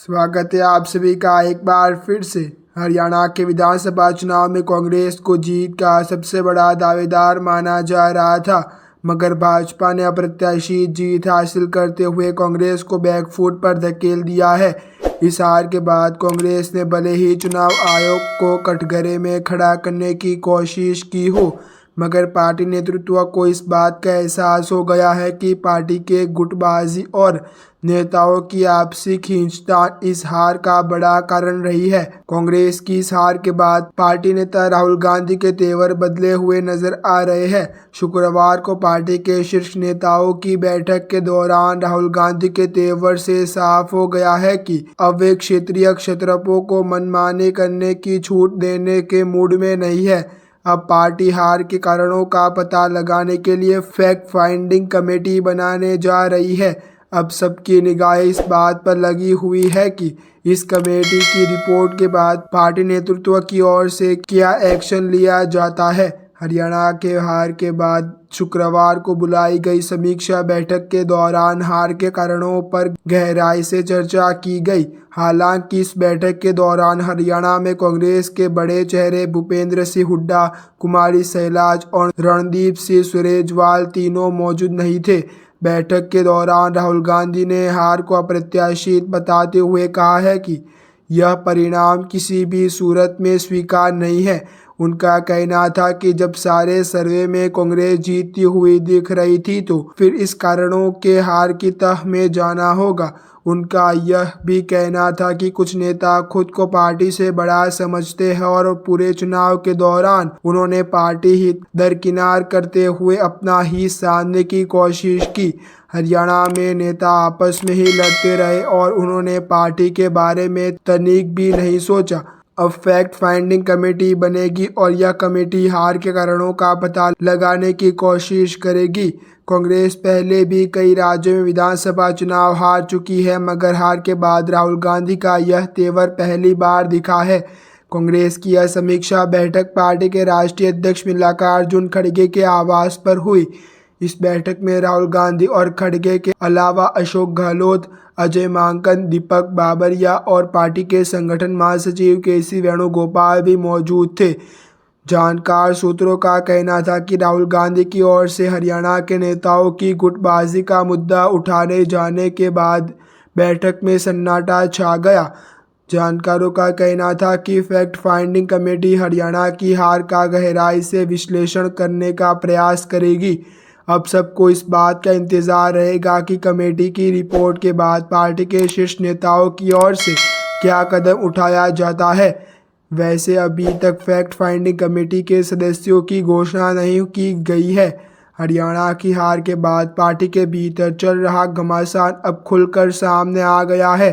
स्वागत है आप सभी का एक बार फिर से। हरियाणा के विधानसभा चुनाव में कांग्रेस को जीत का सबसे बड़ा दावेदार माना जा रहा था, मगर भाजपा ने अप्रत्याशित जीत हासिल करते हुए कांग्रेस को बैकफुट पर धकेल दिया है। इस हार के बाद कांग्रेस ने भले ही चुनाव आयोग को कटघरे में खड़ा करने की कोशिश की हो, मगर पार्टी नेतृत्व को इस बात का एहसास हो गया है कि पार्टी के गुटबाजी और नेताओं की आपसी खींचतान इस हार का बड़ा कारण रही है। कांग्रेस की इस हार के बाद पार्टी नेता राहुल गांधी के तेवर बदले हुए नजर आ रहे हैं। शुक्रवार को पार्टी के शीर्ष नेताओं की बैठक के दौरान राहुल गांधी के तेवर से साफ हो गया है कि अब वे क्षेत्रीय क्षत्रपों को मनमानी करने की छूट देने के मूड में नहीं है। अब पार्टी हार के कारणों का पता लगाने के लिए फैक्ट फाइंडिंग कमेटी बनाने जा रही है। अब सबकी निगाहें इस बात पर लगी हुई है कि इस कमेटी की रिपोर्ट के बाद पार्टी नेतृत्व की ओर से क्या एक्शन लिया जाता है। हरियाणा के हार के बाद शुक्रवार को बुलाई गई समीक्षा बैठक के दौरान हार के कारणों पर गहराई से चर्चा की गई। हालांकि इस बैठक के दौरान हरियाणा में कांग्रेस के बड़े चेहरे भूपेंद्र सिंह हुड्डा, कुमारी शैलजा और रणदीप सिंह सुरजेवाला तीनों मौजूद नहीं थे। बैठक के दौरान राहुल गांधी ने हार को अप्रत्याशित बताते हुए कहा है कि यह परिणाम किसी भी सूरत में स्वीकार नहीं है। उनका कहना था कि जब सारे सर्वे में कांग्रेस जीतती हुई दिख रही थी तो फिर इस कारणों के हार की तह में जाना होगा। उनका यह भी कहना था कि कुछ नेता खुद को पार्टी से बड़ा समझते हैं और पूरे चुनाव के दौरान उन्होंने पार्टी हित दरकिनार करते हुए अपना ही साधने की कोशिश की। हरियाणा में नेता आपस में ही लड़ते रहे और उन्होंने पार्टी के बारे में तनिक भी नहीं सोचा। अब फैक्ट फाइंडिंग कमेटी बनेगी और यह कमेटी हार के कारणों का पता लगाने की कोशिश करेगी। कांग्रेस पहले भी कई राज्यों में विधानसभा चुनाव हार चुकी है, मगर हार के बाद राहुल गांधी का यह तेवर पहली बार दिखा है। कांग्रेस की यह समीक्षा बैठक पार्टी के राष्ट्रीय अध्यक्ष मल्लिकार्जुन खड़गे के आवास पर हुई। इस बैठक में राहुल गांधी और खड़गे के अलावा अशोक गहलोत, अजय माकन, दीपक बाबरिया और पार्टी के संगठन महासचिव के.सी. वेणुगोपाल भी मौजूद थे। जानकार सूत्रों का कहना था कि राहुल गांधी की ओर से हरियाणा के नेताओं की गुटबाजी का मुद्दा उठाने जाने के बाद बैठक में सन्नाटा छा गया। जानकारों का कहना था कि फैक्ट फाइंडिंग कमेटी हरियाणा की हार का गहराई से विश्लेषण करने का प्रयास करेगी। अब सबको इस बात का इंतजार रहेगा कि कमेटी की रिपोर्ट के बाद पार्टी के शीर्ष नेताओं की ओर से क्या कदम उठाया जाता है। वैसे अभी तक फैक्ट फाइंडिंग कमेटी के सदस्यों की घोषणा नहीं की गई है। हरियाणा की हार के बाद पार्टी के भीतर चल रहा घमासान अब खुलकर सामने आ गया है।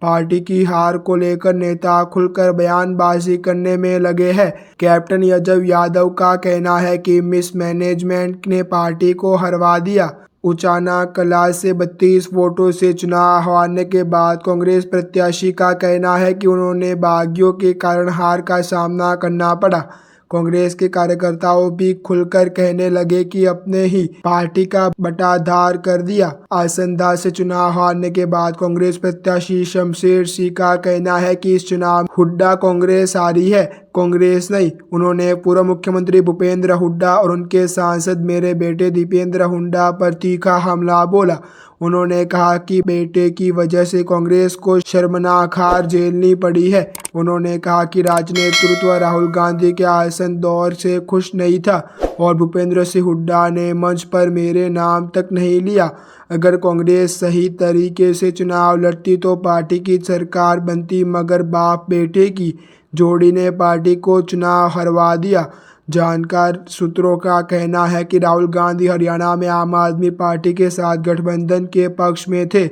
पार्टी की हार को लेकर नेता खुलकर बयानबाजी करने में लगे हैं। कैप्टन यशव यादव का कहना है कि मिसमैनेजमेंट ने पार्टी को हरवा दिया। उचाना कला से 32 वोटों से चुनाव हारने के बाद कांग्रेस प्रत्याशी का कहना है कि उन्होंने बागियों के कारण हार का सामना करना पड़ा। कांग्रेस के कार्यकर्ताओं भी खुलकर कहने लगे कि अपने ही पार्टी का बंटाधार कर दिया। आसंदा से चुनाव हारने के बाद कांग्रेस प्रत्याशी शमशेर सिंह का कहना है कि इस चुनाव हुड्डा कांग्रेस हारी है, कांग्रेस नहीं। उन्होंने पूर्व मुख्यमंत्री भूपेंद्र हुड्डा और उनके सांसद मेरे बेटे दीपेंद्र हुड्डा पर तीखा हमला बोला। उन्होंने कहा कि बेटे की वजह से कांग्रेस को शर्मनाक हार झेलनी पड़ी है। उन्होंने कहा कि राजनेतृत्व राहुल गांधी के आसन दौर से खुश नहीं था और भूपेंद्र सिंह हुड्डा ने मंच पर मेरे नाम तक नहीं लिया। अगर कांग्रेस सही तरीके से चुनाव लड़ती तो पार्टी की सरकार बनती, मगर बाप बेटे की जोड़ी ने पार्टी को चुनाव हरवा दिया। जानकार सूत्रों का कहना है कि राहुल गांधी हरियाणा में आम आदमी पार्टी के साथ गठबंधन के पक्ष में थे,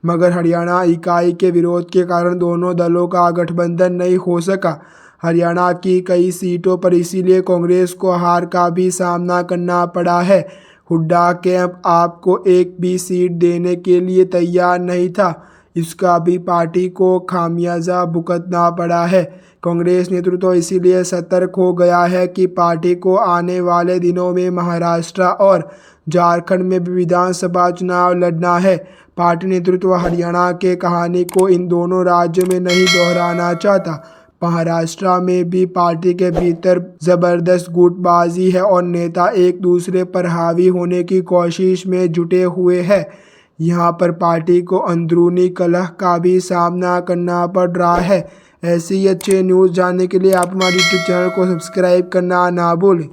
मगर हरियाणा इकाई के विरोध के कारण दोनों दलों का गठबंधन नहीं हो सका। हरियाणा की कई सीटों पर इसीलिए कांग्रेस को हार का भी सामना करना पड़ा है। हुड्डा कैंप आपको एक भी सीट देने के लिए तैयार नहीं था। इसका भी पार्टी को खामियाजा भुगतना पड़ा है। कांग्रेस नेतृत्व इसीलिए सतर्क हो गया है कि पार्टी को आने वाले दिनों में महाराष्ट्र और झारखंड में भी विधानसभा चुनाव लड़ना है। पार्टी नेतृत्व हरियाणा के कहानी को इन दोनों राज्यों में नहीं दोहराना चाहता। महाराष्ट्र में भी पार्टी के भीतर जबरदस्त गुटबाजी है और नेता एक दूसरे पर हावी होने की कोशिश में जुटे हुए हैं। यहाँ पर पार्टी को अंदरूनी कलह का भी सामना करना पड़ रहा है। ऐसी ही अच्छे न्यूज़ जानने के लिए आप हमारे यूट्यूब चैनल को सब्सक्राइब करना ना भूलें।